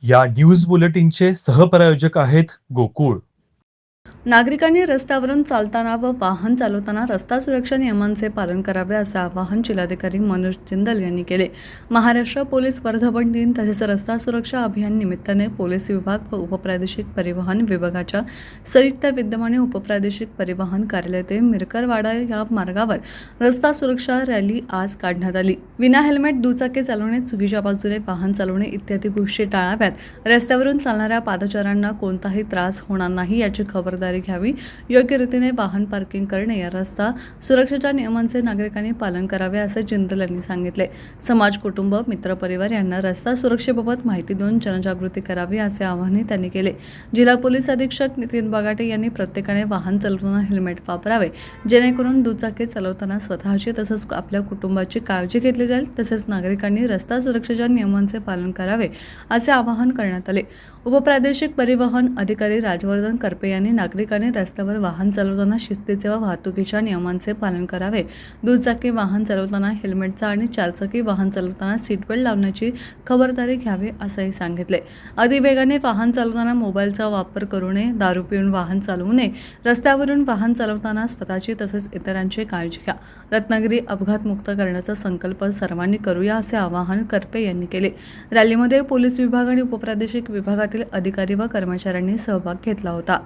या न्यूज बुलेटिनचे सहप्रायोजक आहेत गोकुळ. नागरिकांनी रस्त्यावरून चालताना व वाहन चालवताना रस्ता सुरक्षा नियमांचे पालन करावे असे आवाहन जिल्हाधिकारी मनोज जिंदाल यांनी केले. महाराष्ट्र पोलीस वर्धापन दिन तसेच रस्ता सुरक्षा अभियान निमित्ताने पोलीस विभाग व उपप्रादेशिक परिवहन विभागाच्या संयुक्त विद्यमाने उपप्रादेशिक परिवहन कार्यालय ते मिरकरवाडा या मार्गावर रस्ता सुरक्षा रॅली आज काढण्यात आली. विना हेल्मेट दुचाकी चालवणे, चुकीच्या बाजूने वाहन चालवणे इत्यादी गोष्टी टाळाव्यात. रस्त्यावरून चालणाऱ्या पादचाऱ्यांना कोणताही त्रास होणार नाही याची खबरदारी घ्यावी. योग्य रीतीने वाहन पार्किंग करणे या रस्ता सुरक्षेच्या नियमांचे नागरिकांनी पालन करावे असे जिंदल यांनी सांगितले. समाज, कुटुंब, मित्रपरिवार यांना रस्ता सुरक्षेबाबत माहिती देऊन जनजागृती करावी असे आवाहनही त्यांनी केले. जिल्हा पोलीस अधीक्षक नितीन बगाटे यांनी प्रत्येकाने वाहन चालवताना हेल्मेट वापरावे, जेणेकरून दुचाकी चालवताना स्वतःची तसंच आपल्या कुटुंबाची काळजी घेतली जाईल. तसेच नागरिकांनी रस्ता सुरक्षेच्या नियमांचे पालन करावे असे आवाहन करण्यात आले. उपप्रादेशिक परिवहन अधिकारी राजवर्धन करपे यांनी नागरिकांनी रस्त्यावर वाहन चालवताना शिस्तीचे व वाहतुकीच्या नियमांचे पालन करावे. दुचाकी वाहन चालवताना हेल्मेटचा आणि चारचाकी वाहन चालवताना सीटबेल्ट लावण्याची खबरदारी घ्यावी असंही सांगितले. अतिवेगाने वाहन चालवताना मोबाईलचा वापर करू नये, दारू पिऊन वाहन चालवू नये, रस्त्यावरून वाहन चालवताना स्वतःची तसेच इतरांची काळजी घ्या. रत्नागिरी अपघातमुक्त करण्याचा संकल्प सर्वांनी करूया असे आवाहन करपे यांनी केले. रॅलीमध्ये पोलीस विभाग आणि उपप्रादेशिक विभागातील अधिकारी व कर्मचाऱ्यांनी सहभाग घेतला होता.